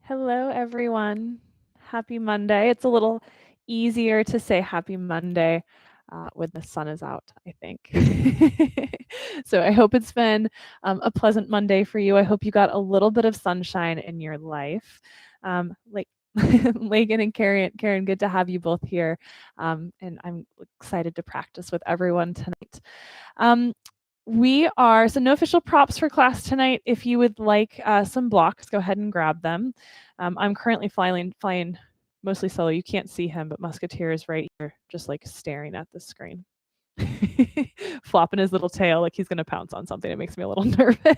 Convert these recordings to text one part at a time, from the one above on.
Hello, everyone. Happy Monday. It's a little easier to say happy Monday when the sun is out, I think. So I hope it's been a pleasant Monday for you. I hope you got a little bit of sunshine in your life. Like Megan and Karen, good to have you both here. And I'm excited to practice with everyone tonight. So no official props for class tonight. If you would like some blocks, go ahead and grab them. I'm currently flying mostly solo. You can't see him, but Musketeer is right here, just like staring at the screen. Flopping his little tail like he's going to pounce on something. It makes me a little nervous.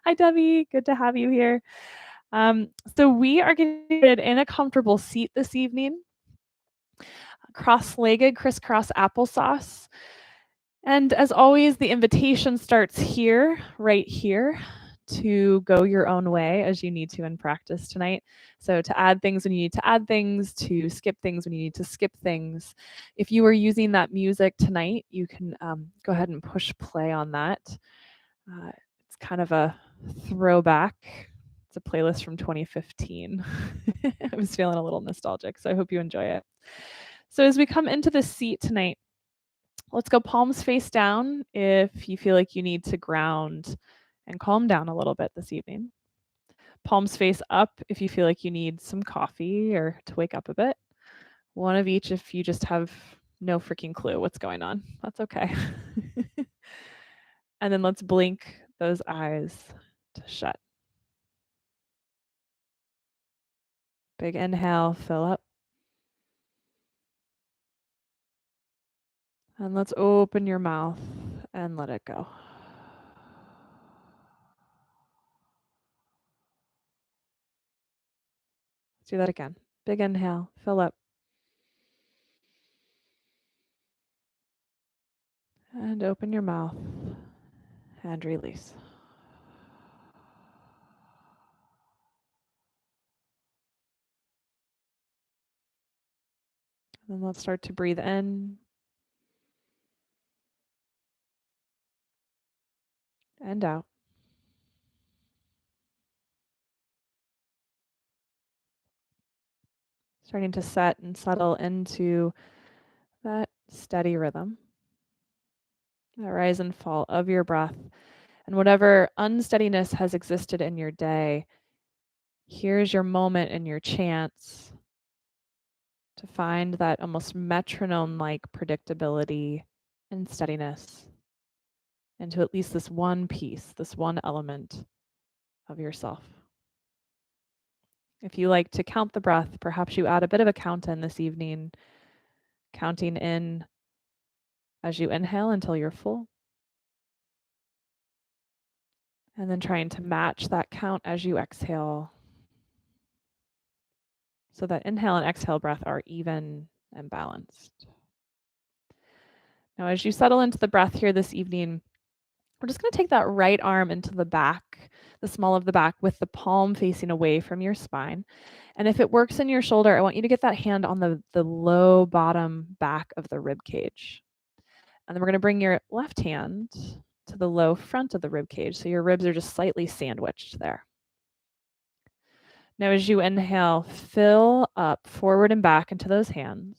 Hi, Debbie. Good to have you here. So we are getting in a comfortable seat this evening. Cross-legged, crisscross applesauce. And as always, the invitation starts here, right here, to go your own way as you need to in practice tonight. So to add things when you need to add things, to skip things when you need to skip things. If you are using that music tonight, you can go ahead and push play on that. It's kind of a throwback. It's a playlist from 2015. I was feeling a little nostalgic, so I hope you enjoy it. So as we come into the seat tonight, let's go palms face down if you feel like you need to ground and calm down a little bit this evening. Palms face up if you feel like you need some coffee or to wake up a bit. One of each if you just have no freaking clue what's going on. That's okay. And then let's blink those eyes to shut. Big inhale, fill up. And let's open your mouth and let it go. Let's do that again. Big inhale, fill up. And open your mouth and release. And let's start to breathe in and out. Starting to set and settle into that steady rhythm, that rise and fall of your breath. And whatever unsteadiness has existed in your day, here's your moment and your chance to find that almost metronome-like predictability and steadiness into at least this one piece, this one element of yourself. If you like to count the breath, perhaps you add a bit of a count in this evening, counting in as you inhale until you're full. And then trying to match that count as you exhale. So that inhale and exhale breath are even and balanced. Now, as you settle into the breath here this evening, we're just going to take that right arm into the back, the small of the back, with the palm facing away from your spine. And if it works in your shoulder, I want you to get that hand on the low bottom back of the rib cage. And then we're going to bring your left hand to the low front of the rib cage. So your ribs are just slightly sandwiched there. Now, as you inhale, fill up forward and back into those hands.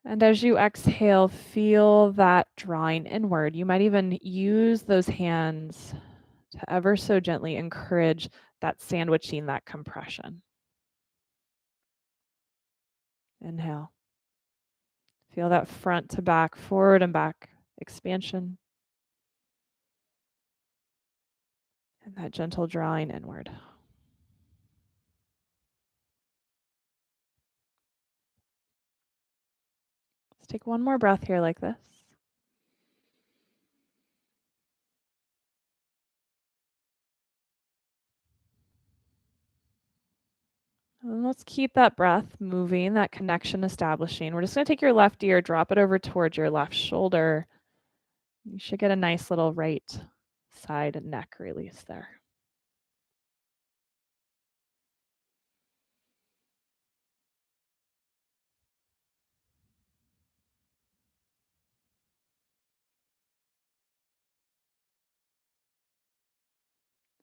And as you exhale, feel that drawing inward. You might even use those hands to ever so gently encourage that sandwiching, that compression. Inhale. Feel that front to back, forward and back expansion. And that gentle drawing inward. Let's take one more breath here like this. And let's keep that breath moving, that connection establishing. We're just going to take your left ear, drop it over towards your left shoulder. You should get a nice little right side neck release there.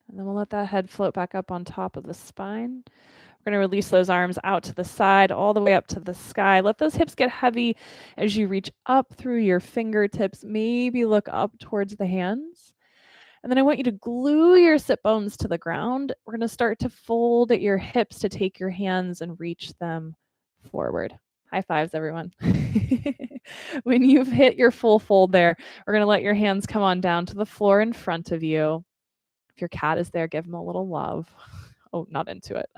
And then we'll let that head float back up on top of the spine. We're going to release those arms out to the side, all the way up to the sky. Let those hips get heavy as you reach up through your fingertips. Maybe look up towards the hands. And then I want you to glue your sit bones to the ground. We're going to start to fold at your hips to take your hands and reach them forward. High fives, everyone. When you've hit your full fold there, we're going to let your hands come on down to the floor in front of you. If your cat is there, give him a little love. Oh, not into it.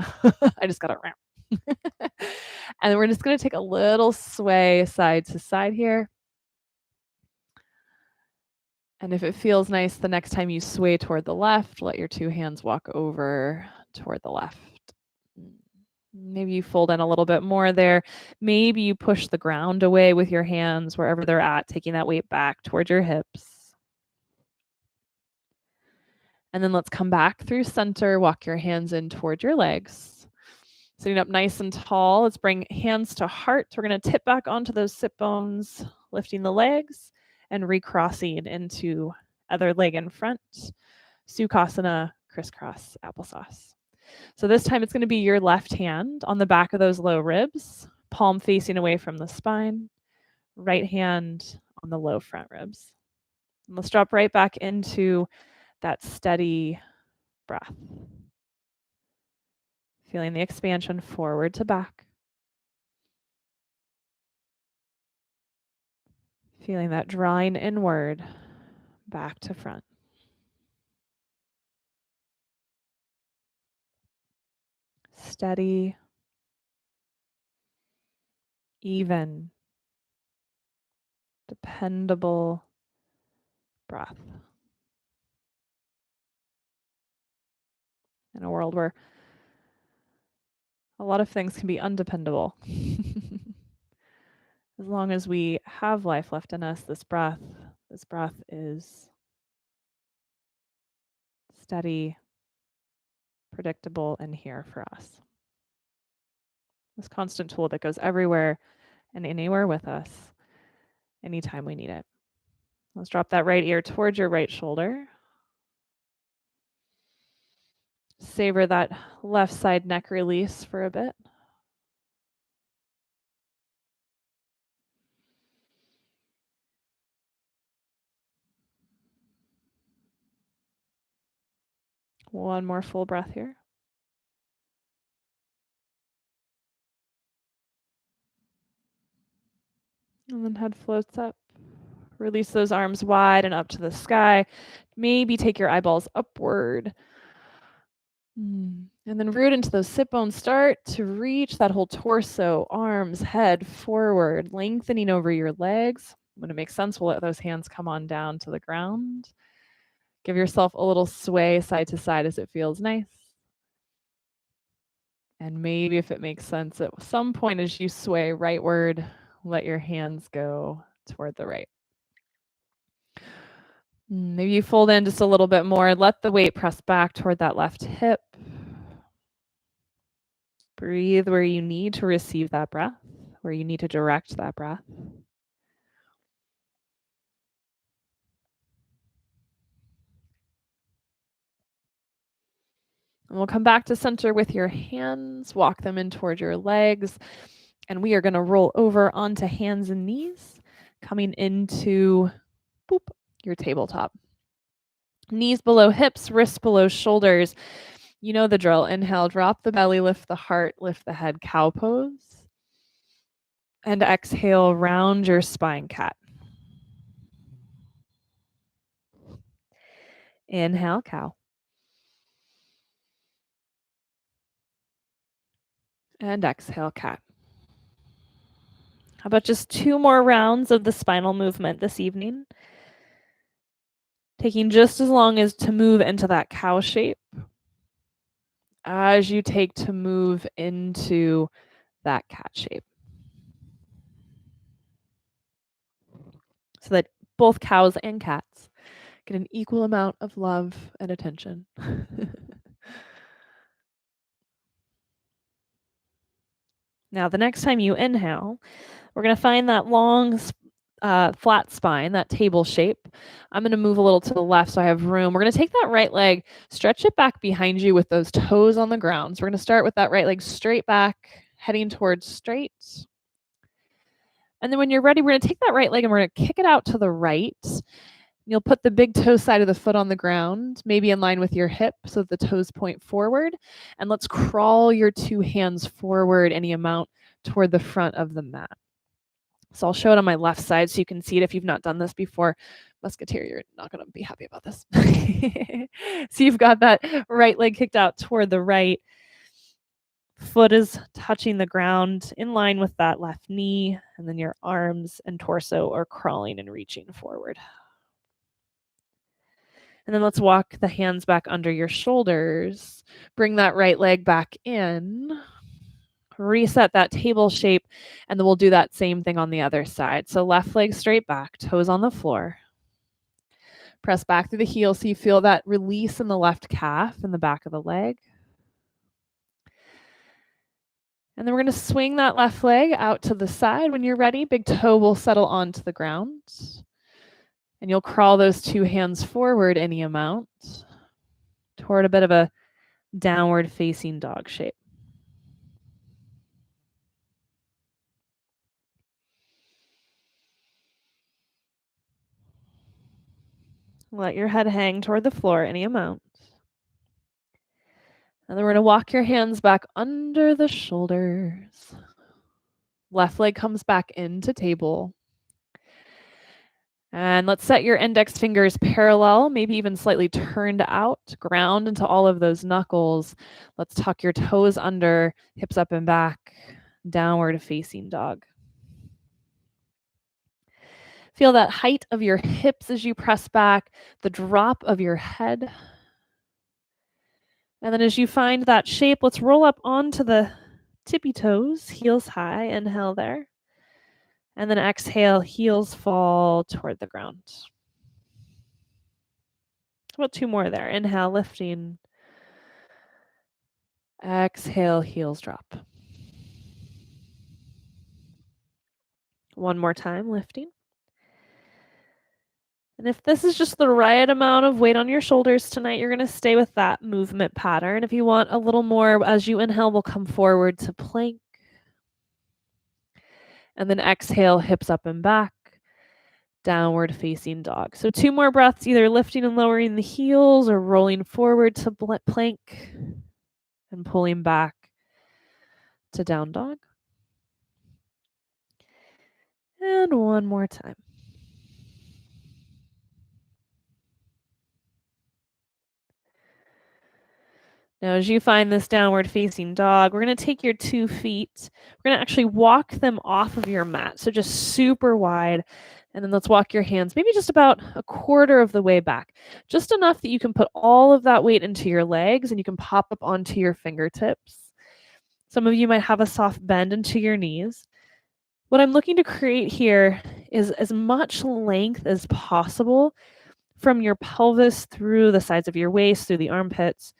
I just got it wrong. And we're just going to take a little sway side to side here. And if it feels nice, the next time you sway toward the left, let your two hands walk over toward the left. Maybe you fold in a little bit more there. Maybe you push the ground away with your hands wherever they're at, taking that weight back toward your hips. And then let's come back through center, walk your hands in toward your legs. Sitting up nice and tall, let's bring hands to heart. We're going to tip back onto those sit bones, lifting the legs and recrossing into other leg in front. Sukhasana, crisscross applesauce. So this time it's going to be your left hand on the back of those low ribs, palm facing away from the spine, right hand on the low front ribs. And let's drop right back into that steady breath. Feeling the expansion forward to back. Feeling that drawing inward, back to front. Steady, even, dependable breath. In a world where a lot of things can be undependable. As long as we have life left in us, this breath is steady, predictable, and here for us. This constant tool that goes everywhere and anywhere with us anytime we need it. Let's drop that right ear towards your right shoulder. Savor that left side neck release for a bit. One more full breath here. And then head floats up. Release those arms wide and up to the sky. Maybe take your eyeballs upward. And then root into those sit bones. Start to reach that whole torso, arms, head forward, lengthening over your legs. When it makes sense, we'll let those hands come on down to the ground. Give yourself a little sway side to side as it feels nice. And maybe if it makes sense, at some point as you sway rightward, let your hands go toward the right. Maybe you fold in just a little bit more. Let the weight press back toward that left hip. Breathe where you need to receive that breath, where you need to direct that breath. And we'll come back to center with your hands, walk them in toward your legs, and we are going to roll over onto hands and knees, coming into your tabletop. Knees below hips, wrists below shoulders. You know the drill. Inhale, drop the belly, lift the heart, lift the head, cow pose. And exhale, round your spine, cat. Inhale, cow. And exhale, cat. How about just 2 more rounds of the spinal movement this evening? Taking just as long as to move into that cow shape as you take to move into that cat shape. So that both cows and cats get an equal amount of love and attention. Now, the next time you inhale, we're going to find that long flat spine, that table shape. I'm going to move a little to the left so I have room. We're going to take that right leg, stretch it back behind you with those toes on the ground. So we're going to start with that right leg straight back, heading towards straight. And then when you're ready, we're going to take that right leg and we're going to kick it out to the right. You'll put the big toe side of the foot on the ground, maybe in line with your hip so that the toes point forward. And let's crawl your two hands forward any amount toward the front of the mat. So I'll show it on my left side so you can see it if you've not done this before. Musketeer, you're not going to be happy about this. So you've got that right leg kicked out toward the right. Foot is touching the ground in line with that left knee, and then your arms and torso are crawling and reaching forward. And then let's walk the hands back under your shoulders. Bring that right leg back in. Reset that table shape, and then we'll do that same thing on the other side. So left leg straight back, toes on the floor. Press back through the heel so you feel that release in the left calf and the back of the leg. And then we're going to swing that left leg out to the side. When you're ready, big toe will settle onto the ground. And you'll crawl those two hands forward any amount toward a bit of a downward facing dog shape. Let your head hang toward the floor any amount. And then we're going to walk your hands back under the shoulders. Left leg comes back into table. And let's set your index fingers parallel, maybe even slightly turned out. Ground into all of those knuckles. Let's tuck your toes under, hips up and back, downward facing dog. Feel that height of your hips as you press back, the drop of your head. And then as you find that shape, let's roll up onto the tippy toes, heels high, inhale there. And then exhale, heels fall toward the ground. About two more there. Inhale, lifting. Exhale, heels drop. One more time, lifting. And if this is just the right amount of weight on your shoulders tonight, you're going to stay with that movement pattern. If you want a little more, as you inhale, we'll come forward to plank. And then exhale, hips up and back, downward facing dog. So two more breaths, either lifting and lowering the heels or rolling forward to plank and pulling back to down dog. And one more time. Now, as you find this downward facing dog, we're going to take your 2 feet. We're going to actually walk them off of your mat. So just super wide. And then let's walk your hands maybe just about a quarter of the way back. Just enough that you can put all of that weight into your legs and you can pop up onto your fingertips. Some of you might have a soft bend into your knees. What I'm looking to create here is as much length as possible from your pelvis through the sides of your waist, through the armpits,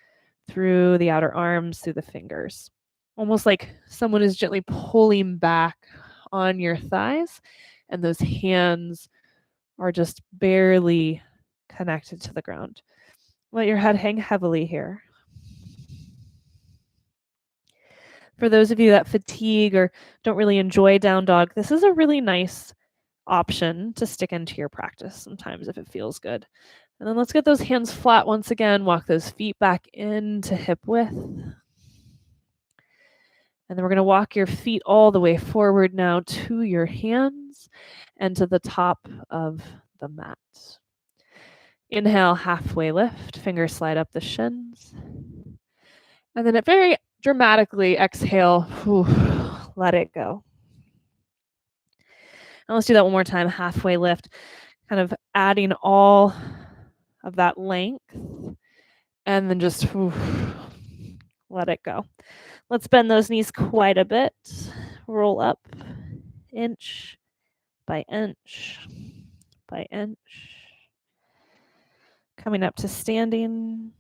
through the outer arms, through the fingers. Almost like someone is gently pulling back on your thighs, and those hands are just barely connected to the ground. Let your head hang heavily here. For those of you that fatigue or don't really enjoy down dog, this is a really nice option to stick into your practice sometimes if it feels good. And then let's get those hands flat once again. Walk those feet back into hip width. And then we're going to walk your feet all the way forward now to your hands and to the top of the mat. Inhale, halfway lift, fingers slide up the shins. And then very dramatically exhale, let it go. And let's do that one more time, halfway lift, kind of adding all of that length, and then just let it go. Let's bend those knees quite a bit. Roll up inch by inch by inch. Coming up to standing.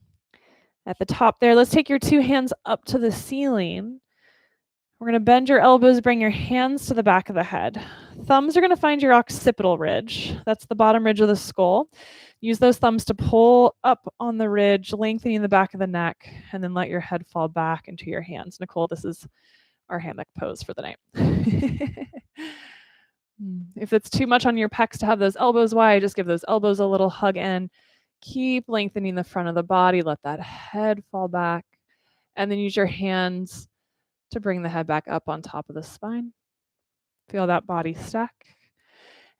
At the top there, let's take your 2 hands up to the ceiling. We're going to bend your elbows, bring your hands to the back of the head. Thumbs are going to find your occipital ridge. That's the bottom ridge of the skull. Use those thumbs to pull up on the ridge, lengthening the back of the neck, and then let your head fall back into your hands. Nicole, this is our hammock pose for the night. If it's too much on your pecs to have those elbows wide, just give those elbows a little hug in. Keep lengthening the front of the body. Let that head fall back. And then use your hands to bring the head back up on top of the spine. Feel that body stack.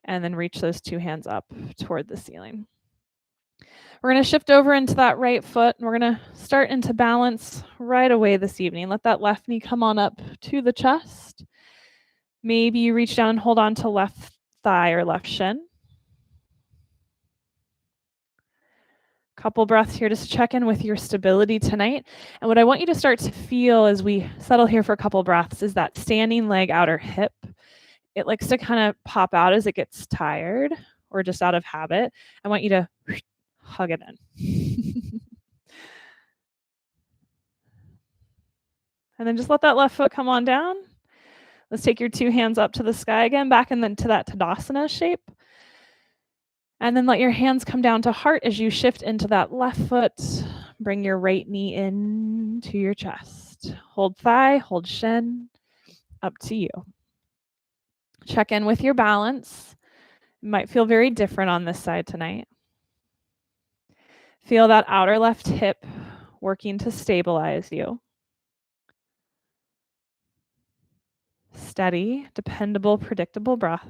And then reach those two hands up toward the ceiling. We're going to shift over into that right foot, and we're going to start into balance right away this evening. Let that left knee come on up to the chest. Maybe you reach down and hold on to left thigh or left shin. Couple breaths here just to check in with your stability tonight. And what I want you to start to feel as we settle here for a couple breaths is that standing leg outer hip. It likes to kind of pop out as it gets tired or just out of habit. I want you to hug it in. And then just let that left foot come on down. Let's take your two hands up to the sky again, back into that Tadasana shape. And then let your hands come down to heart as you shift into that left foot. Bring your right knee in to your chest. Hold thigh, hold shin, up to you. Check in with your balance. It might feel very different on this side tonight. Feel that outer left hip working to stabilize you. Steady, dependable, predictable breath.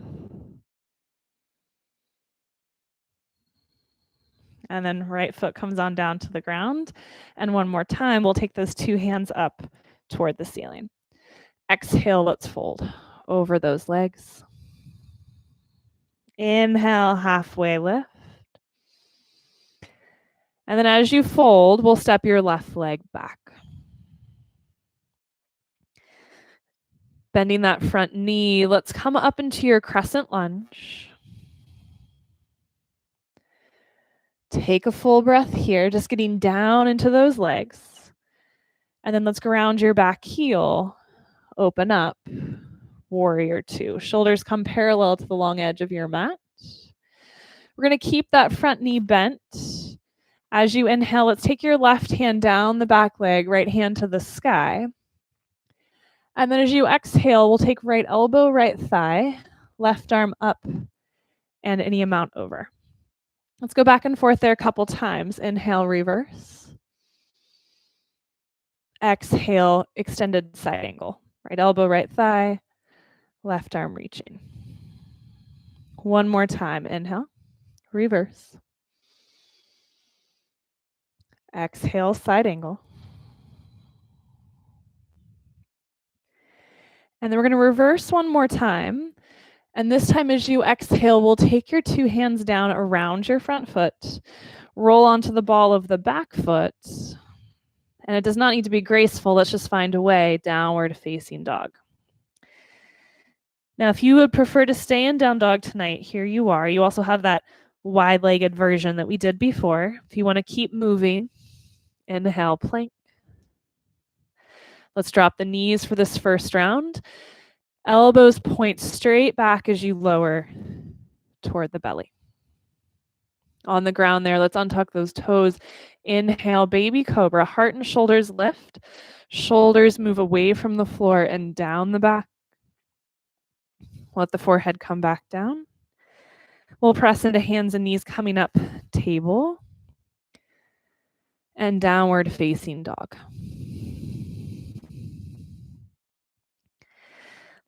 And then right foot comes on down to the ground. And one more time, we'll take those two hands up toward the ceiling. Exhale, let's fold over those legs. Inhale, halfway lift. And then as you fold, we'll step your left leg back. Bending that front knee, let's come up into your crescent lunge. Take a full breath here, just getting down into those legs. And then let's ground your back heel. Open up. Warrior two. Shoulders come parallel to the long edge of your mat. We're going to keep that front knee bent. As you inhale, let's take your left hand down the back leg, right hand to the sky. And then as you exhale, we'll take right elbow, right thigh, left arm up, and any amount over. Let's go back and forth there a couple times. Inhale, reverse. Exhale, extended side angle. Right elbow, right thigh, left arm reaching. One more time. Inhale, reverse. Exhale, side angle. And then we're going to reverse one more time. And this time as you exhale, we'll take your two hands down around your front foot, roll onto the ball of the back foot. And it does not need to be graceful. Let's just find a way. Downward facing dog. Now, if you would prefer to stay in down dog tonight, here you are. You also have that wide-legged version that we did before. If you want to keep moving, inhale, plank. Let's drop the knees for this first round. Elbows point straight back as you lower toward the belly. On the ground there, let's untuck those toes. Inhale, baby cobra. Heart and shoulders lift. Shoulders move away from the floor and down the back. Let the forehead come back down. We'll press into hands and knees coming up, table. And downward facing dog.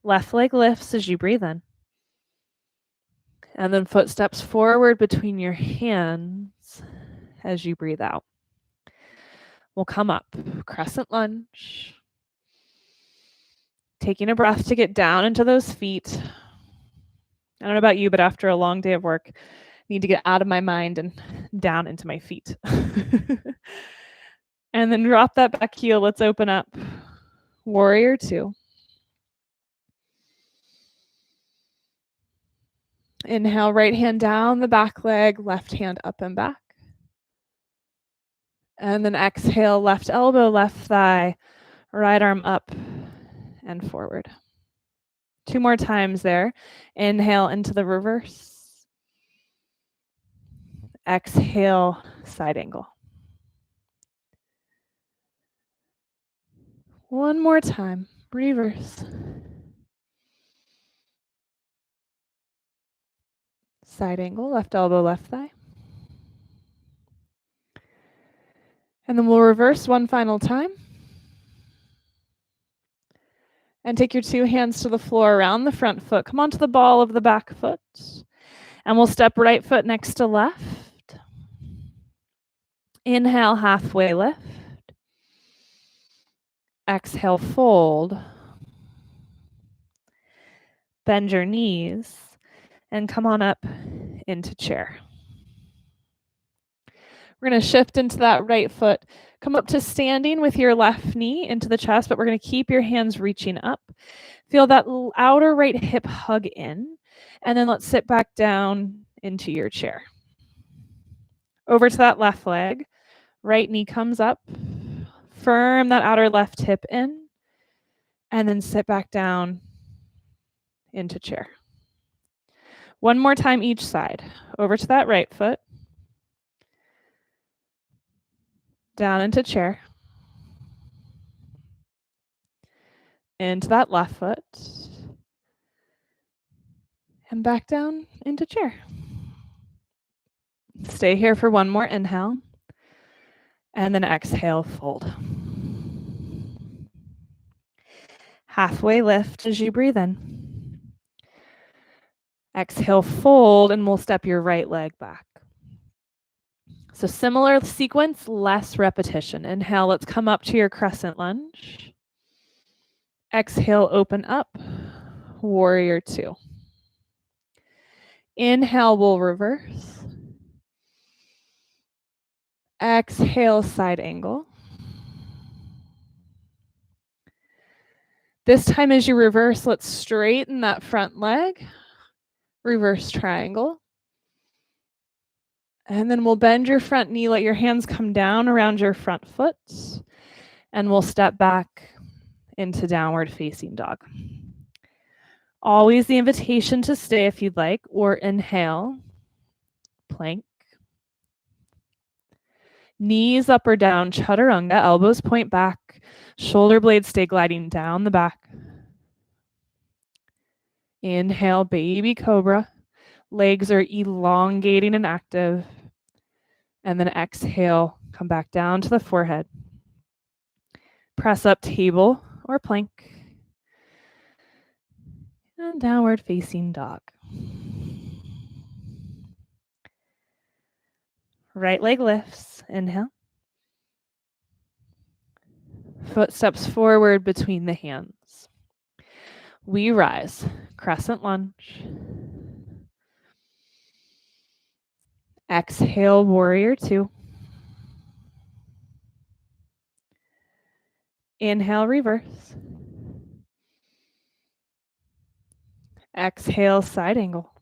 Left leg lifts as you breathe in. And then footsteps forward between your hands as you breathe out. We'll come up, crescent lunge. Taking a breath to get down into those feet. I don't know about you, but after a long day of work, I need to get out of my mind and down into my feet. And then drop that back heel. Let's open up. Warrior two. Inhale, right hand down the back leg, left hand up and back. And then exhale, left elbow, left thigh, right arm up and forward. 2 more times there. Inhale into the reverse. Exhale, side angle. 1 more time, reverse. Side angle, left elbow, left thigh. And then we'll reverse 1 final time. And take your 2 hands to the floor around the front foot. Come onto the ball of the back foot. And we'll step right foot next to left. Inhale, halfway lift. Exhale, fold. Bend your knees and come on up into chair. We're going to shift into that right foot. Come up to standing with your left knee into the chest, but we're going to keep your hands reaching up. Feel that outer right hip hug in, and then let's sit back down into your chair. Over to that left leg. Right knee comes up. Firm that outer left hip in, and then sit back down into chair. 1 more time each side. Over to that right foot. Down into chair. Into that left foot. And back down into chair. Stay here for 1 more inhale. And then exhale, fold. Halfway lift as you breathe in. Exhale, fold, and we'll step your right leg back. So similar sequence, less repetition. Inhale, let's come up to your crescent lunge. Exhale, open up, warrior 2. Inhale, we'll reverse. Exhale, side angle. This time as you reverse, let's straighten that front leg. Reverse triangle. And then we'll bend your front knee, let your hands come down around your front foot, and we'll step back into downward facing dog. Always the invitation to stay if you'd like, or inhale, plank. Knees up or down, chaturanga, elbows point back, shoulder blades stay gliding down the back. Inhale, baby cobra. Legs are elongating and active. And then exhale, come back down to the forehead. Press up table or plank. And downward facing dog. Right leg lifts, inhale. Footsteps forward between the hands. We rise, crescent lunge. Exhale, warrior 2. Inhale, reverse. Exhale, side angle.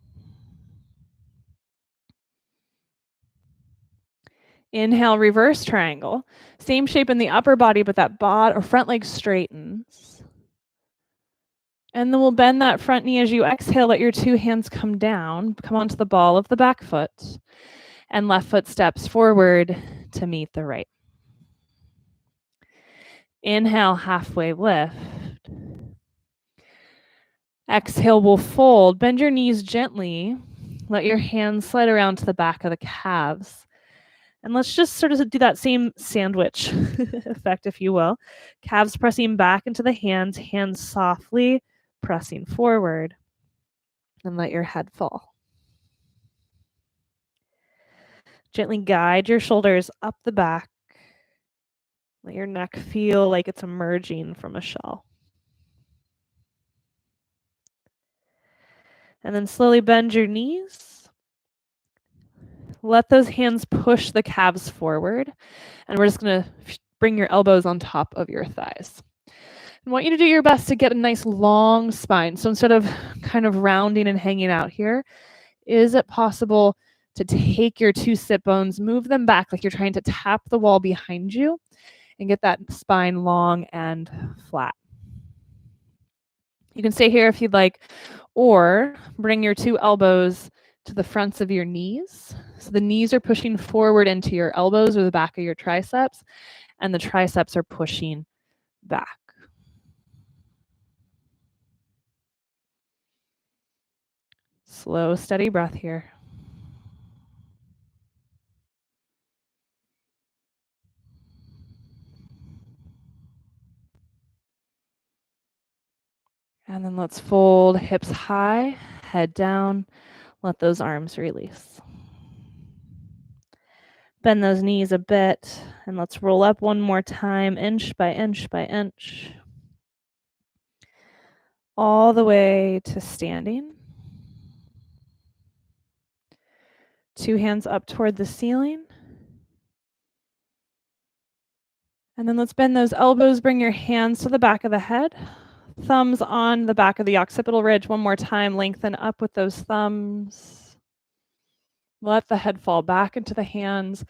Inhale, reverse triangle. Same shape in the upper body, but that front leg straightens. And then we'll bend that front knee as you exhale. Let your 2 hands come down. Come onto the ball of the back foot. And left foot steps forward to meet the right. Inhale, halfway lift. Exhale, we'll fold. Bend your knees gently. Let your hands slide around to the back of the calves. And let's just sort of do that same sandwich effect, if you will. Calves pressing back into the hands, hands softly pressing forward. And let your head fall. Gently guide your shoulders up the back. Let your neck feel like it's emerging from a shell. And then slowly bend your knees. Let those hands push the calves forward. And we're just going to bring your elbows on top of your thighs. I want you to do your best to get a nice long spine. So instead of kind of rounding and hanging out here, is it possible to take your 2 sit bones, move them back like you're trying to tap the wall behind you, and get that spine long and flat? You can stay here if you'd like, or bring your 2 elbows to the fronts of your knees. So the knees are pushing forward into your elbows or the back of your triceps, and the triceps are pushing back. Slow, steady breath here. And then let's fold hips high, head down, let those arms release. Bend those knees a bit, and let's roll up one more time, inch by inch by inch, all the way to standing. 2 hands up toward the ceiling. And then let's bend those elbows, bring your hands to the back of the head. Thumbs on the back of the occipital ridge. One more time, lengthen up with those thumbs. Let the head fall back into the hands.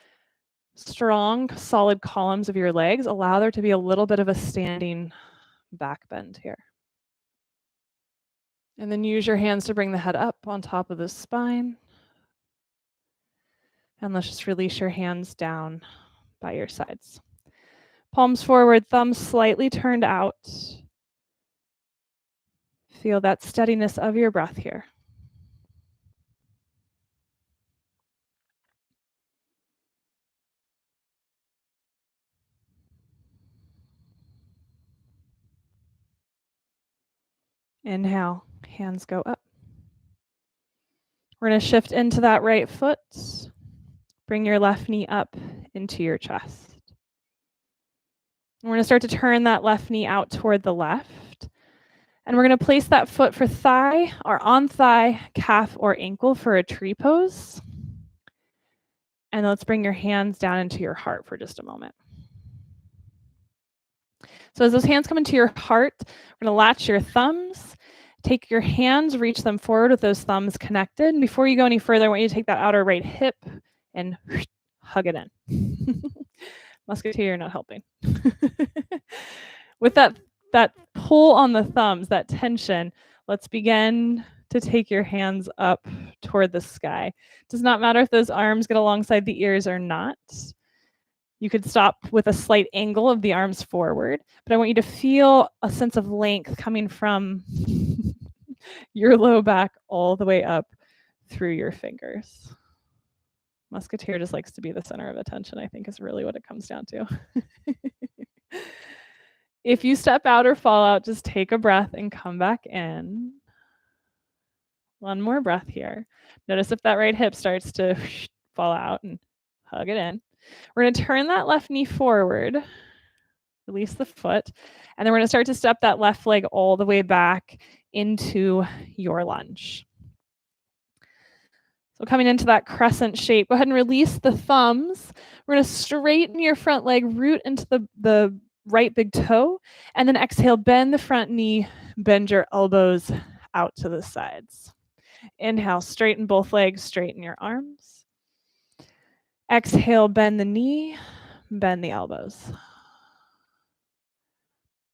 Strong, solid columns of your legs. Allow there to be a little bit of a standing back bend here. And then use your hands to bring the head up on top of the spine. And let's just release your hands down by your sides. Palms forward, thumbs slightly turned out. Feel that steadiness of your breath here. Inhale, hands go up. We're going to shift into that right foot. Bring your left knee up into your chest. We're going to start to turn that left knee out toward the left. And we're going to place that foot for thigh or on thigh, calf, or ankle for a tree pose. And let's bring your hands down into your heart for just a moment. So as those hands come into your heart, we're going to latch your thumbs. Take your hands, reach them forward with those thumbs connected. And before you go any further, I want you to take that outer right hip and hug it in. Musketeer, you're not helping. With that pull on the thumbs, that tension, let's begin to take your hands up toward the sky. It does not matter if those arms get alongside the ears or not. You could stop with a slight angle of the arms forward, but I want you to feel a sense of length coming from your low back all the way up through your fingers. Musketeer just likes to be the center of attention, I think is really what it comes down to. If you step out or fall out, just take a breath and come back in. One more breath here. Notice if that right hip starts to fall out and hug it in. We're going to turn that left knee forward, release the foot, and then we're going to start to step that left leg all the way back into your lunge. So coming into that crescent shape, go ahead and release the thumbs. We're going to straighten your front leg, root into the right big toe, and then exhale, bend the front knee, bend your elbows out to the sides. Inhale, straighten both legs, straighten your arms. Exhale, bend the knee, bend the elbows.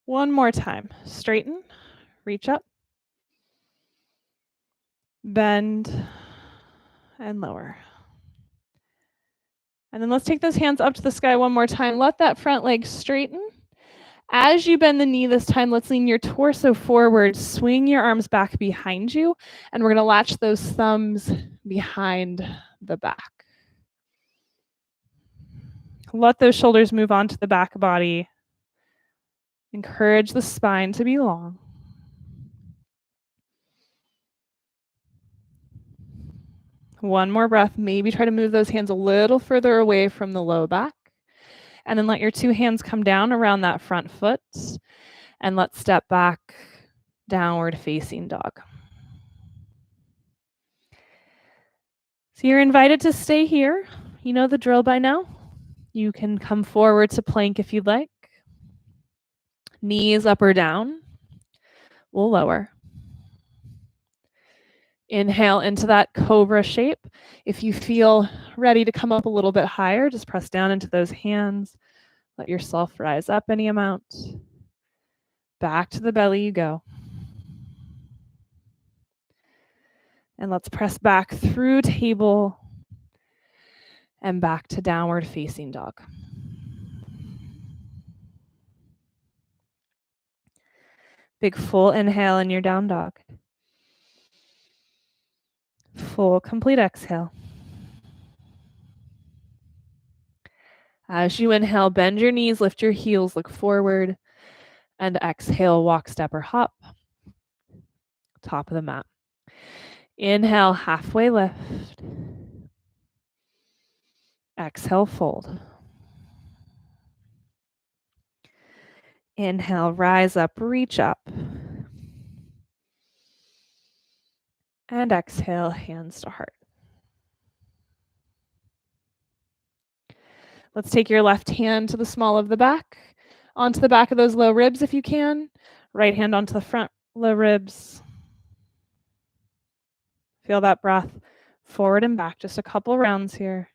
One more time. Straighten, reach up, bend, and lower. And then let's take those hands up to the sky one more time. Let that front leg straighten. As you bend the knee this time, let's lean your torso forward, swing your arms back behind you, and we're going to latch those thumbs behind the back. Let those shoulders move onto the back body. Encourage the spine to be long. One more breath. Maybe try to move those hands a little further away from the low back. And then let your 2 hands come down around that front foot. And let's step back, downward facing dog. So you're invited to stay here. You know the drill by now. You can come forward to plank if you'd like. Knees up or down. We'll lower. Inhale into that cobra shape. If you feel ready to come up a little bit higher, just press down into those hands. Let yourself rise up any amount. Back to the belly you go. And let's press back through table and back to downward facing dog. Big full inhale in your down dog. Full complete exhale. As you inhale, bend your knees, lift your heels, look forward, and exhale, walk, step, or hop. Top of the mat. Inhale, halfway lift. Exhale, fold. Inhale, rise up, reach up. And exhale, hands to heart. Let's take your left hand to the small of the back, onto the back of those low ribs if you can. Right hand onto the front low ribs. Feel that breath forward and back, just a couple rounds here.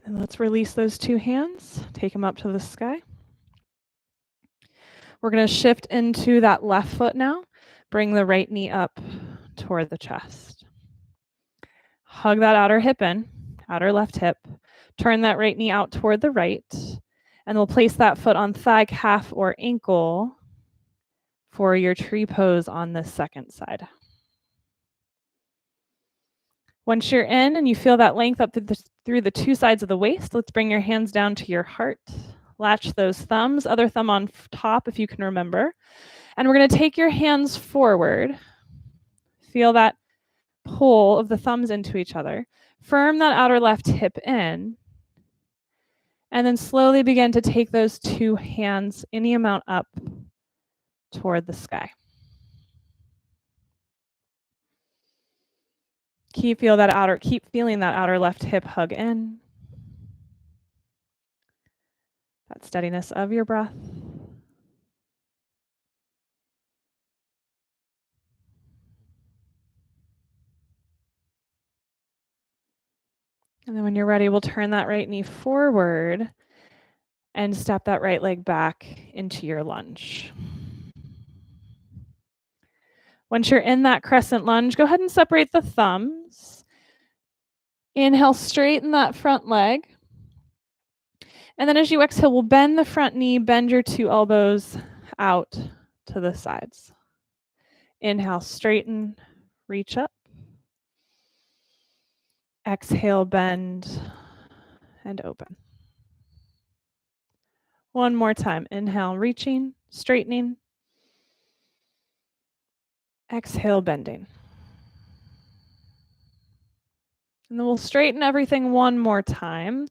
And let's release those two hands, take them up to the sky. We're going to shift into that left foot now. Bring the right knee up toward the chest. Hug that outer hip in, outer left hip. Turn that right knee out toward the right. And we'll place that foot on thigh, calf, or ankle for your tree pose on this second side. Once you're in and you feel that length up through the two sides of the waist, let's bring your hands down to your heart. Latch those thumbs, other thumb on top if you can remember. And we're going to take your hands forward. Feel that pull of the thumbs into each other. Firm that outer left hip in. And then slowly begin to take those two hands any amount up toward the sky. Keep feeling that outer left hip hug in. That steadiness of your breath. And then when you're ready, we'll turn that right knee forward and step that right leg back into your lunge. Once you're in that crescent lunge, go ahead and separate the thumbs. Inhale, straighten that front leg. And then as you exhale, we'll bend the front knee, bend your two elbows out to the sides. Inhale, straighten, reach up. Exhale, bend, and open. One more time. Inhale, reaching, straightening. Exhale, bending. And then we'll straighten everything one more time.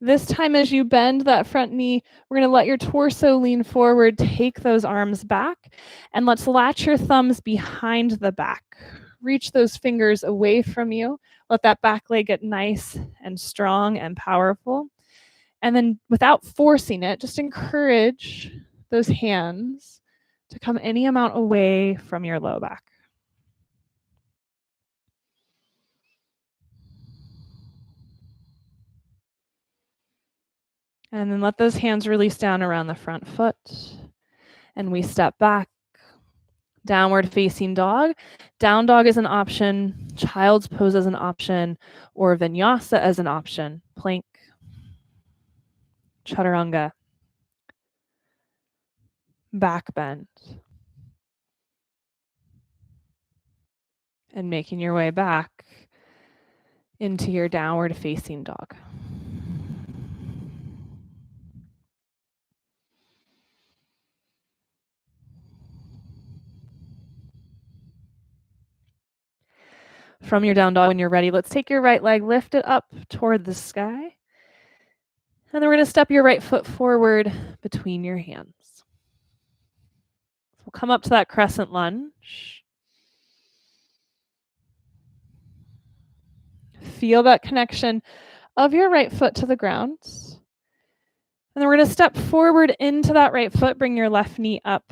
This time as you bend that front knee, we're going to let your torso lean forward, take those arms back, and let's latch your thumbs behind the back. Reach those fingers away from you. Let that back leg get nice and strong and powerful. And then without forcing it, just encourage those hands to come any amount away from your low back. And then let those hands release down around the front foot. And we step back. Downward facing dog. Down dog is an option. Child's pose as an option. Or vinyasa as an option. Plank. Chaturanga. Back bend. And making your way back into your downward facing dog. From your down dog, when you're ready, let's take your right leg, lift it up toward the sky. And then we're going to step your right foot forward between your hands. We'll come up to that crescent lunge. Feel that connection of your right foot to the ground. And then we're going to step forward into that right foot. Bring your left knee up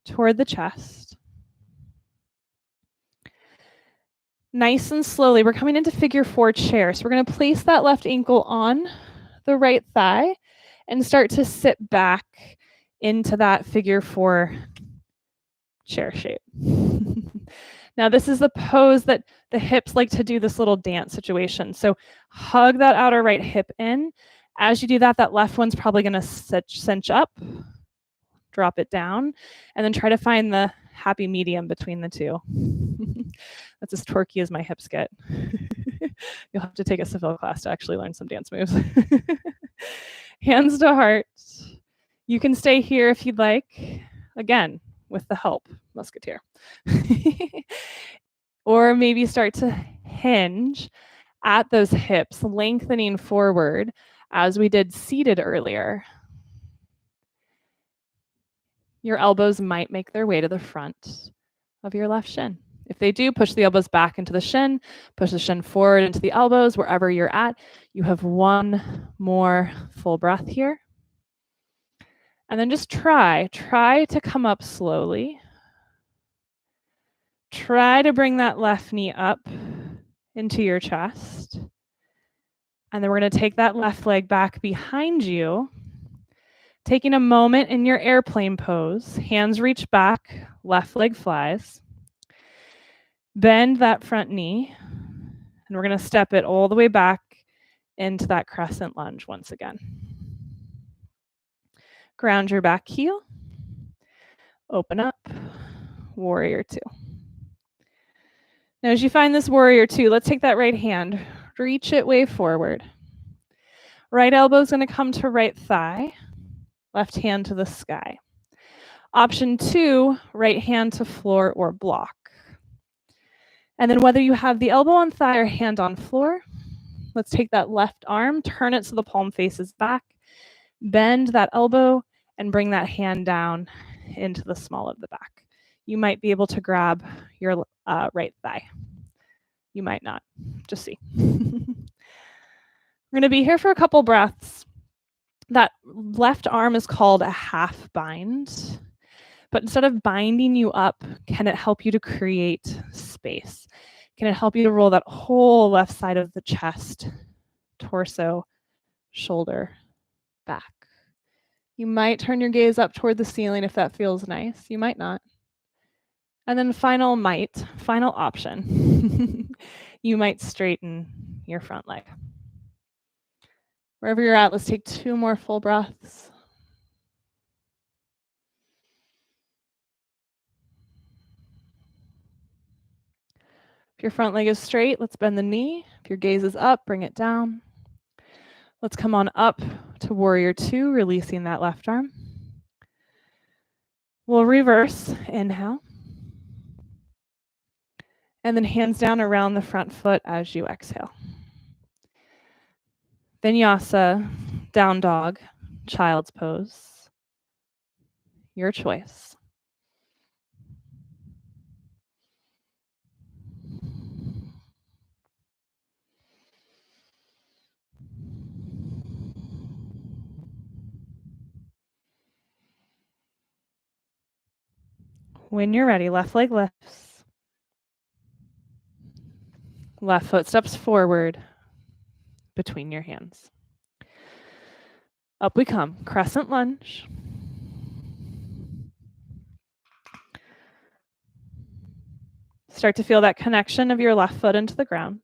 toward the chest. Nice and slowly, we're coming into figure 4 chair. So we're going to place that left ankle on the right thigh and start to sit back into that figure 4 chair shape. Now this is the pose that the hips like to do, this little dance situation. So hug that outer right hip in. As you do that, that left one's probably going to cinch up, drop it down, and then try to find the happy medium between the two. That's as torquey as my hips get. You'll have to take a Seville class to actually learn some dance moves. Hands to heart. You can stay here if you'd like. Again, with the help, musketeer. Or maybe start to hinge at those hips, lengthening forward as we did seated earlier. Your elbows might make their way to the front of your left shin. If they do, push the elbows back into the shin, push the shin forward into the elbows, wherever you're at. You have one more full breath here. And then just try to come up slowly. Try to bring that left knee up into your chest. And then we're going to take that left leg back behind you, taking a moment in your airplane pose. Hands reach back, left leg flies. Bend that front knee, and we're going to step it all the way back into that crescent lunge once again. Ground your back heel. Open up. Warrior 2. Now, as you find this warrior 2, let's take that right hand, reach it way forward. Right elbow is going to come to right thigh, left hand to the sky. Option 2, right hand to floor or block. And then whether you have the elbow on thigh or hand on floor, let's take that left arm, turn it so the palm faces back, bend that elbow, and bring that hand down into the small of the back. You might be able to grab your right thigh. You might not. Just see. We're going to be here for a couple breaths. That left arm is called a half bind. But instead of binding you up, can it help you to create space? Can it help you to roll that whole left side of the chest, torso, shoulder, back? You might turn your gaze up toward the ceiling if that feels nice. You might not. And then final option. You might straighten your front leg. Wherever you're at, let's take 2 more full breaths. If your front leg is straight, let's bend the knee. If your gaze is up, bring it down. Let's come on up to warrior 2, releasing that left arm. We'll reverse, inhale. And then hands down around the front foot as you exhale. Vinyasa, down dog, child's pose. Your choice. When you're ready, left leg lifts. Left foot steps forward between your hands. Up we come, crescent lunge. Start to feel that connection of your left foot into the ground.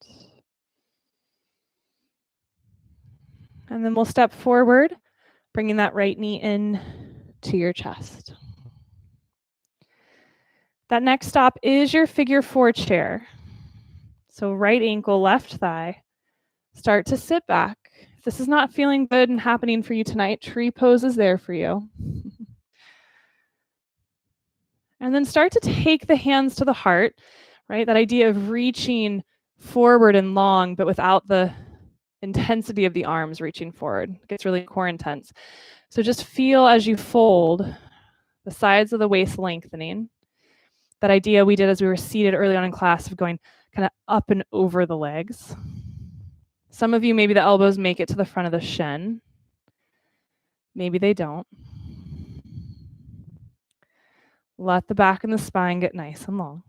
And then we'll step forward, bringing that right knee in to your chest. That next stop is your figure 4 chair. So right ankle, left thigh. Start to sit back. If this is not feeling good and happening for you tonight, tree pose is there for you. And then start to take the hands to the heart, right? That idea of reaching forward and long, but without the intensity of the arms reaching forward. It gets really core intense. So just feel as you fold the sides of the waist lengthening. That idea we did as we were seated early on in class of going kind of up and over the legs. Some of you, maybe the elbows make it to the front of the shin. Maybe they don't. Let the back and the spine get nice and long.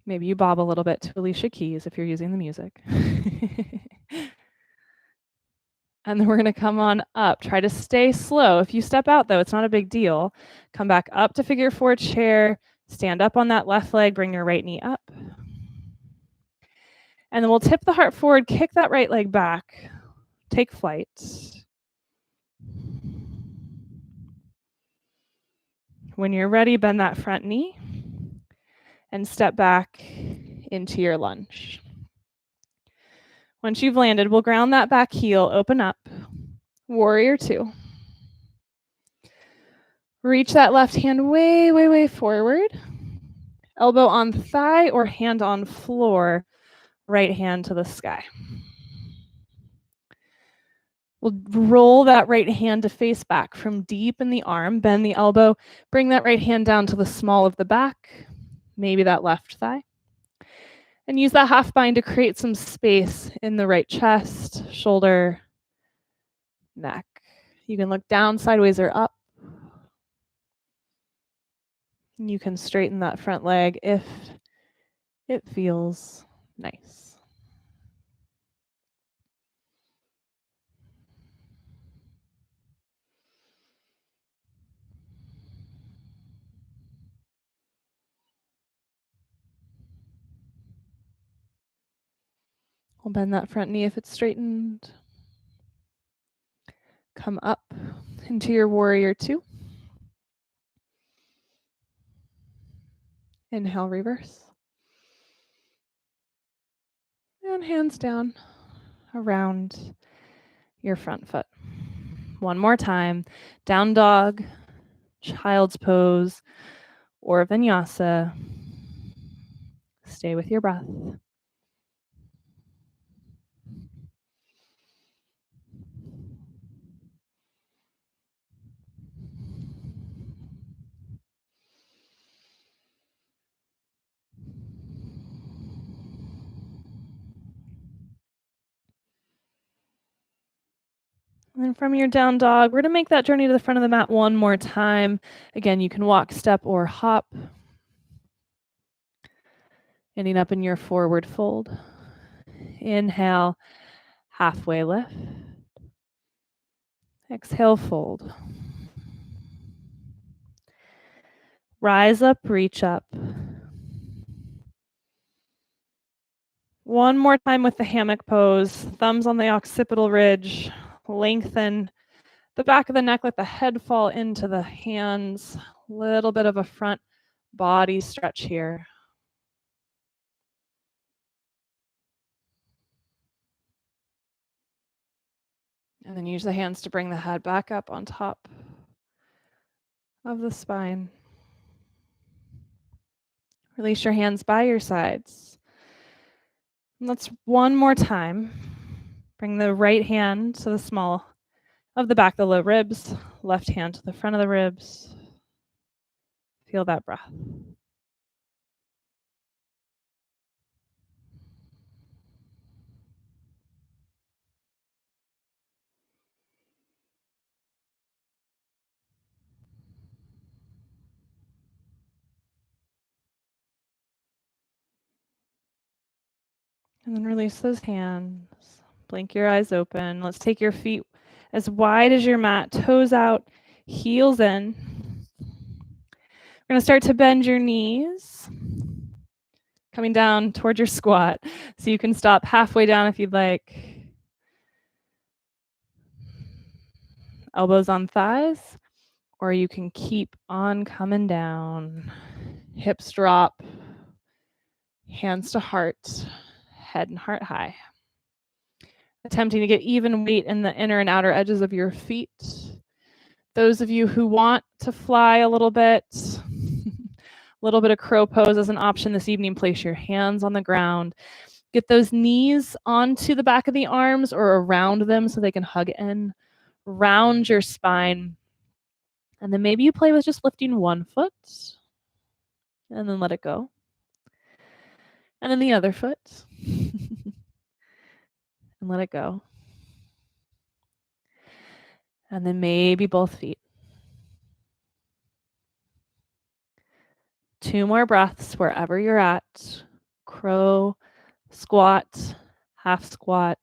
Maybe you bob a little bit to Alicia Keys if you're using the music. And then we're going to come on up. Try to stay slow. If you step out, though, it's not a big deal. Come back up to figure four chair. Stand up on that left leg. Bring your right knee up. And then we'll tip the heart forward, kick that right leg back. Take flight. When you're ready, bend that front knee and step back into your lunge. Once you've landed, we'll ground that back heel, open up. Warrior two. Reach that left hand way, way, way forward. Elbow on thigh or hand on floor, right hand to the sky. We'll roll that right hand to face back from deep in the arm, bend the elbow, bring that right hand down to the small of the back, maybe that left thigh. And use that half bind to create some space in the right chest, shoulder, neck. You can look down, sideways, or up. You can straighten that front leg if it feels nice. We'll bend that front knee if it's straightened. Come up into your warrior two. Inhale, reverse. And hands down around your front foot. One more time. Down dog, child's pose, or vinyasa. Stay with your breath. And then from your down dog, we're going to make that journey to the front of the mat one more time. Again, you can walk, step, or hop. Ending up in your forward fold. Inhale, halfway lift. Exhale, fold. Rise up, reach up. One more time with the hammock pose. Thumbs on the occipital ridge. Lengthen the back of the neck, let the head fall into the hands. Little bit of a front body stretch here. And then use the hands to bring the head back up on top of the spine. Release your hands by your sides. And let's one more time. Bring the right hand to the small of the back of the low ribs, left hand to the front of the ribs. Feel that breath. And then release those hands. Blink your eyes open. Let's take your feet as wide as your mat, toes out, heels in. We're going to start to bend your knees, coming down towards your squat. So you can stop halfway down if you'd like. Elbows on thighs, or you can keep on coming down. Hips drop, hands to heart, head and heart high. Attempting to get even weight in the inner and outer edges of your feet. Those of you who want to fly a little bit, a little bit of crow pose as an option this evening. Place your hands on the ground. Get those knees onto the back of the arms or around them so they can hug in. Round your spine. And then maybe you play with just lifting one foot and then let it go. And then the other foot and let it go. And then maybe both feet. 2 more breaths wherever you're at. crow, squat, half squat.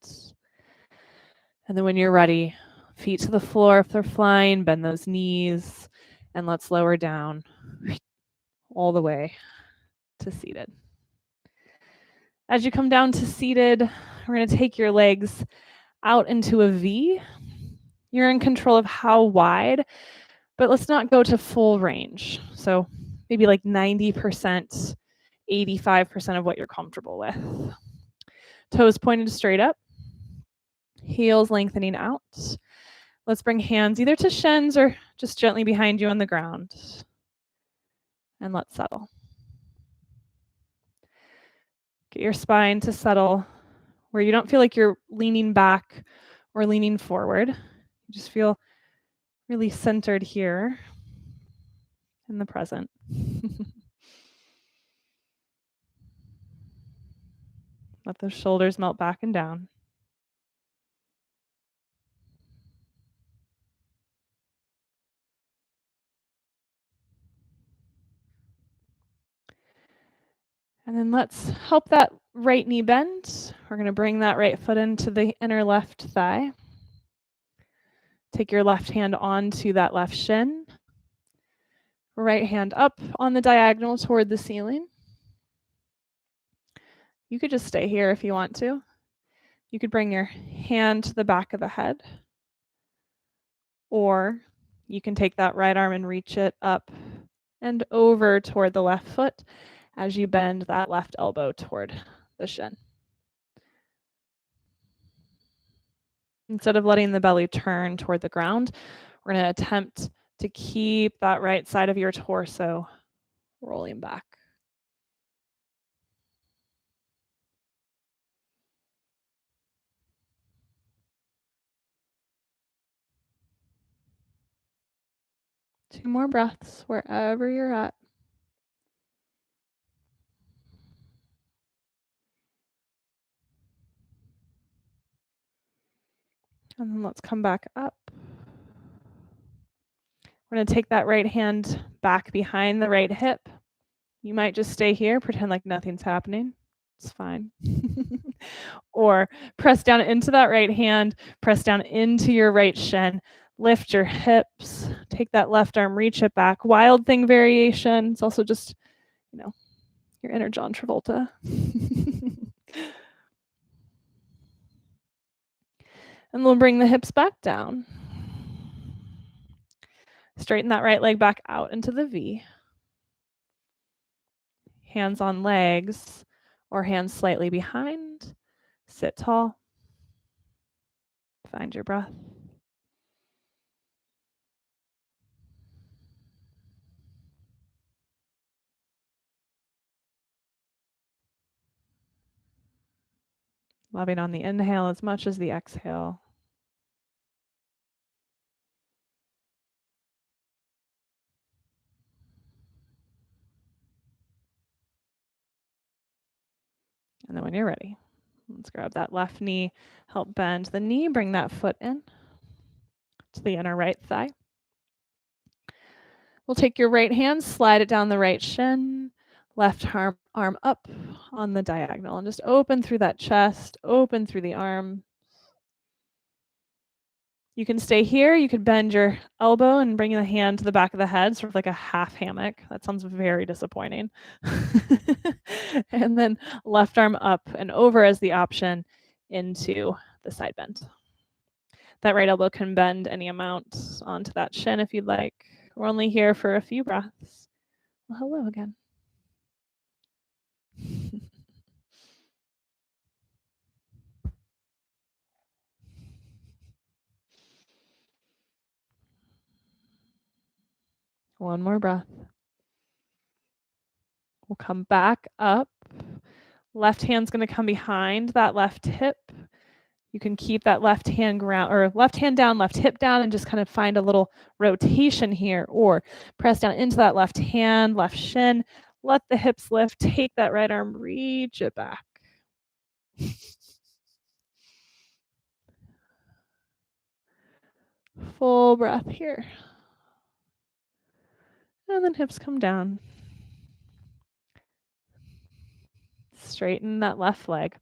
And then when you're ready, feet to the floor if they're flying, bend those knees, and let's lower down all the way to seated. As you come down to seated, we're going to take your legs out into a V. You're in control of how wide, but let's not go to full range. So maybe like 90%, 85% of what you're comfortable with. Toes pointed straight up, heels lengthening out. Let's bring hands either to shins or just gently behind you on the ground. And let's settle. Get your spine to settle where you don't feel like you're leaning back or leaning forward. You just feel really centered here in the present. Let those shoulders melt back and down. And then let's help that right knee bend. We're going to bring that right foot into the inner left thigh. Take your left hand onto that left shin. Right hand up on the diagonal toward the ceiling. You could just stay here if you want to. You could bring your hand to the back of the head. Or you can take that right arm and reach it up and over toward the left foot as you bend that left elbow toward the shin. Instead of letting the belly turn toward the ground, we're going to attempt to keep that right side of your torso rolling back. Two more breaths wherever you're at. And then let's come back up. We're going to take that right hand back behind the right hip. You might just stay here, pretend like nothing's happening. It's fine. Or press down into that right hand, press down into your right shin, lift your hips, take that left arm, reach it back. Wild thing variation. It's also just, your inner John Travolta. And we'll bring the hips back down. Straighten that right leg back out into the V. Hands on legs or hands slightly behind. Sit tall. Find your breath. Loving on the inhale as much as the exhale. And then when you're ready, let's grab that left knee, help bend the knee, bring that foot in to the inner right thigh. We'll take your right hand, slide it down the right shin, left arm up on the diagonal, and just open through that chest, open through the arm. You can stay here. You could bend your elbow and bring the hand to the back of the head, sort of like a half hammock. That sounds very disappointing. And then left arm up and over as the option into the side bend. That right elbow can bend any amount onto that shin if you'd like. We're only here for a few breaths. Well, hello again. One more breath. We'll come back up. Left hand's going to come behind that left hip. You can keep that left hand ground or left hand down, left hip down, and just kind of find a little rotation here, or press down into that left hand, left shin. Let the hips lift. Take that right arm, reach it back. Full breath here. And then hips come down. Straighten that left leg.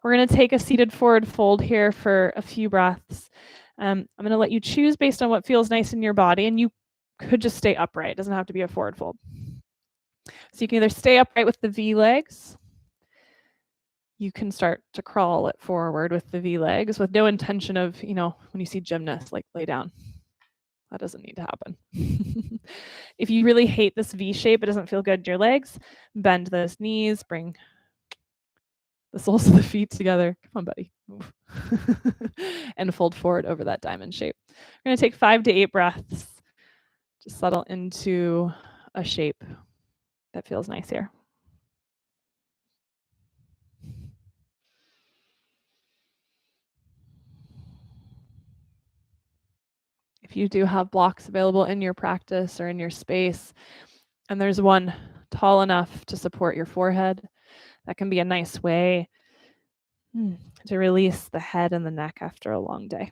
We're going to take a seated forward fold here for a few breaths. I'm going to let you choose based on what feels nice in your body, and you could just stay upright. It doesn't have to be a forward fold. So you can either stay upright with the V legs. You can start to crawl it forward with the V legs with no intention of, when you see gymnasts, like lay down. That doesn't need to happen. If you really hate this V shape, it doesn't feel good in your legs, bend those knees, bring the soles of the feet together. Come on, buddy. Move. And fold forward over that diamond shape. We're going to take 5 to 8 breaths. Just settle into a shape that feels nice here. If you do have blocks available in your practice or in your space, and there's one tall enough to support your forehead, that can be a nice way to release the head and the neck after a long day.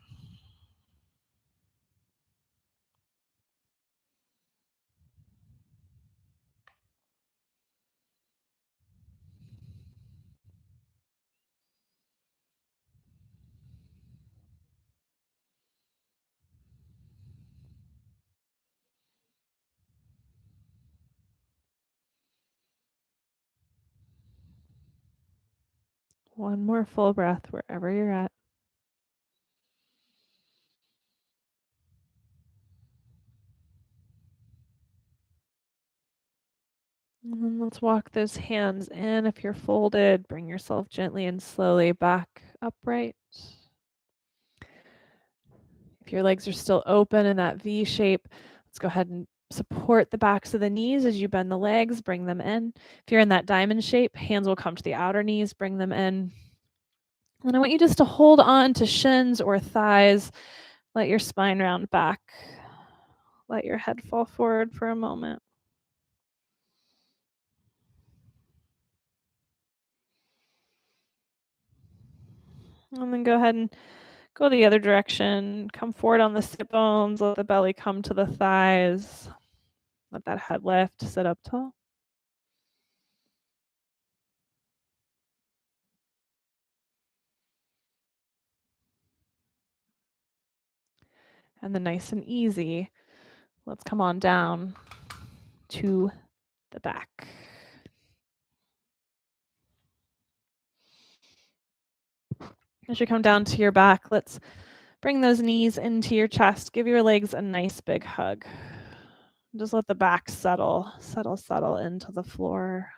One more full breath wherever you're at. And then let's walk those hands in. If you're folded, bring yourself gently and slowly back upright. If your legs are still open in that V shape, let's go ahead and support the backs of the knees as you bend the legs, bring them in. If you're in that diamond shape, hands will come to the outer knees, bring them in. And I want you just to hold on to shins or thighs. Let your spine round back. Let your head fall forward for a moment. And then go ahead and go the other direction. Come forward on the sit bones. Let the belly come to the thighs. Let that head lift. Sit up tall. And then nice and easy, let's come on down to the back. As you come down to your back, let's bring those knees into your chest. Give your legs a nice big hug. Just let the back settle into the floor.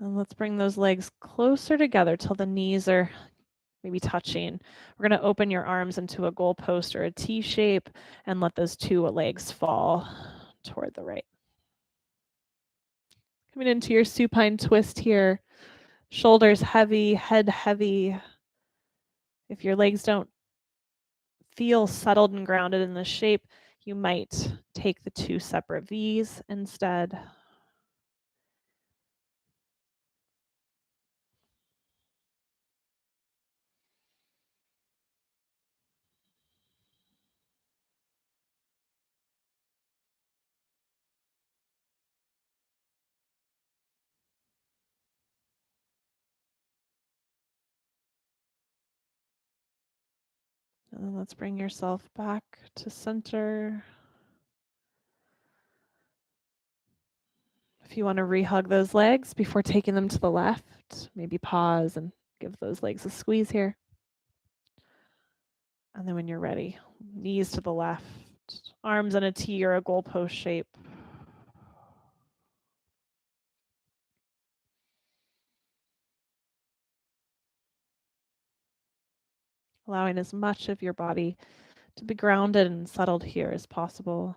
And let's bring those legs closer together till the knees are maybe touching. We're going to open your arms into a goalpost or a T shape and let those two legs fall toward the right. Coming into your supine twist here. Shoulders heavy, head heavy. If your legs don't feel settled and grounded in the shape, you might take the 2 separate V's instead. And then let's bring yourself back to center. If you want to rehug those legs before taking them to the left, maybe pause and give those legs a squeeze here. And then when you're ready, knees to the left, arms in a T or a goalpost shape. Allowing as much of your body to be grounded and settled here as possible.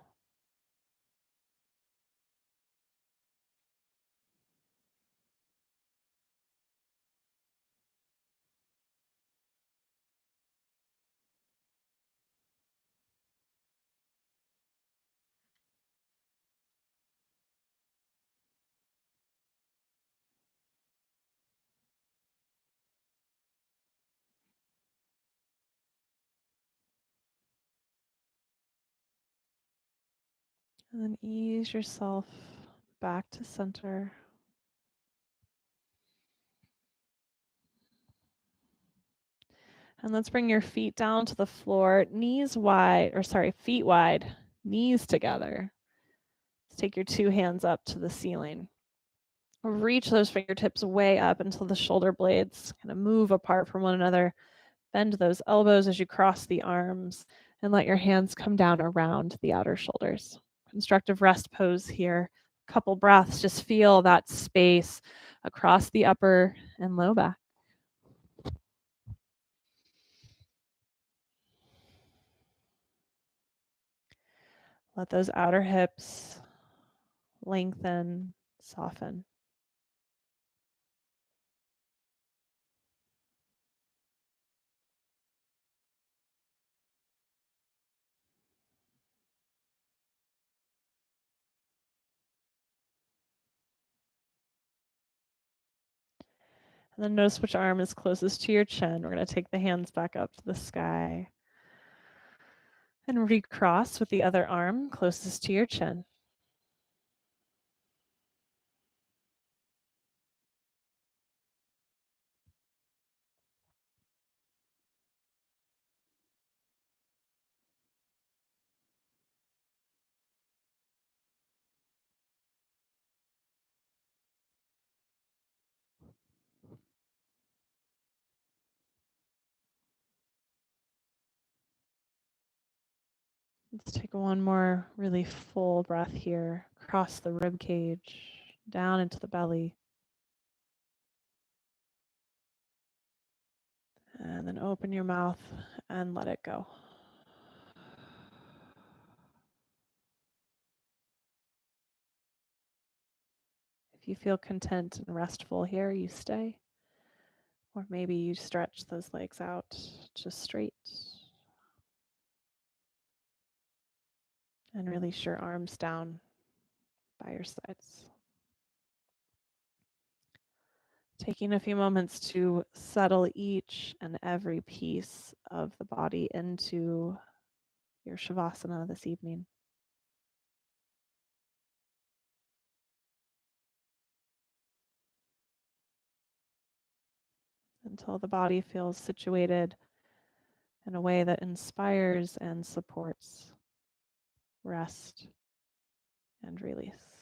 And then ease yourself back to center. And let's bring your feet down to the floor, knees wide, or sorry, feet wide, knees together. Let's take your two hands up to the ceiling. Reach those fingertips way up until the shoulder blades kind of move apart from one another. Bend those elbows as you cross the arms and let your hands come down around the outer shoulders. Constructive rest pose here. Couple breaths, just feel that space across the upper and low back. Let those outer hips lengthen, soften. And then notice which arm is closest to your chin. We're going to take the hands back up to the sky and recross with the other arm closest to your chin. Let's take one more really full breath here. Cross the rib cage, down into the belly. And then open your mouth and let it go. If you feel content and restful here, you stay. Or maybe you stretch those legs out just straight. And release your arms down by your sides. Taking a few moments to settle each and every piece of the body into your Shavasana this evening. Until the body feels situated in a way that inspires and supports rest and release.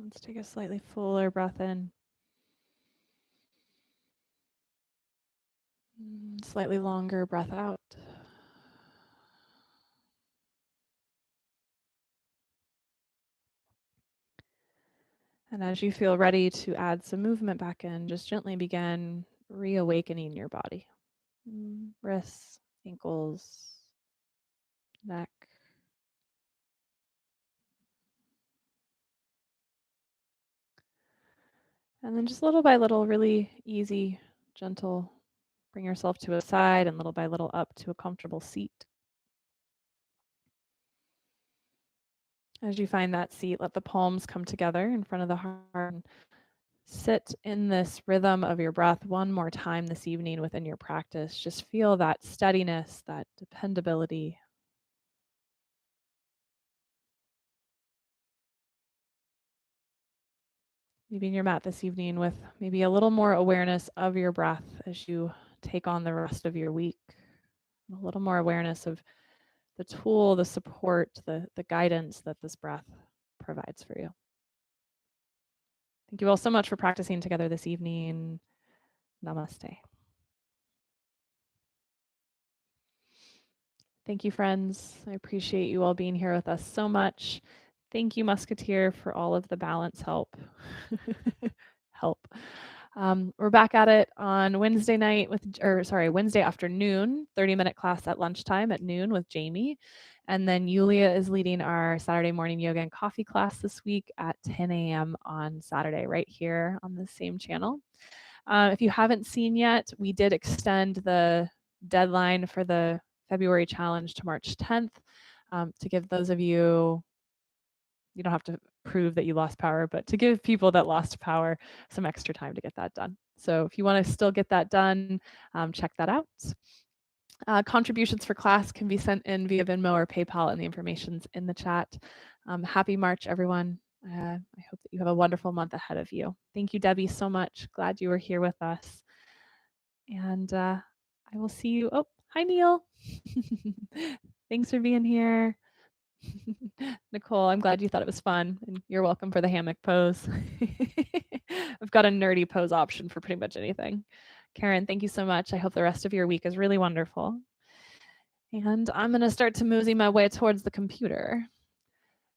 Let's take a slightly fuller breath in. Slightly longer breath out. And as you feel ready to add some movement back in, just gently begin reawakening your body. Wrists, ankles, neck. And then just little by little, really easy, gentle, bring yourself to a side and little by little up to a comfortable seat. As you find that seat, let the palms come together in front of the heart and sit in this rhythm of your breath one more time this evening within your practice. Just feel that steadiness, that dependability. Leaving your mat this evening with maybe a little more awareness of your breath as you take on the rest of your week. A little more awareness of the tool, the support, the guidance that this breath provides for you. Thank you all so much for practicing together this evening. Namaste. Thank you, friends. I appreciate you all being here with us so much. Thank you, Musketeer, for all of the balance help. We're back at it on Wednesday afternoon, 30-minute class at lunchtime at noon with Jamie. And then Yulia is leading our Saturday morning yoga and coffee class this week at 10 a.m. on Saturday, right here on the same channel. If you haven't seen yet, we did extend the deadline for the February challenge to March 10th to give those of you don't have to prove that you lost power, but to give people that lost power some extra time to get that done. So if you want to still get that done, check that out. Contributions for class can be sent in via Venmo or PayPal, and the information's in the chat. Happy March, everyone. I hope that you have a wonderful month ahead of you. Thank you, Debbie, so much. Glad you were here with us. And I will see you. Oh, hi, Neil. Thanks for being here. Nicole, I'm glad you thought it was fun, and you're welcome for the hammock pose. I've got a nerdy pose option for pretty much anything. Karen, thank you so much. I hope the rest of your week is really wonderful. And I'm going to start to mosey my way towards the computer.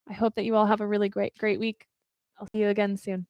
I hope that you all have a really great week. I'll see you again soon.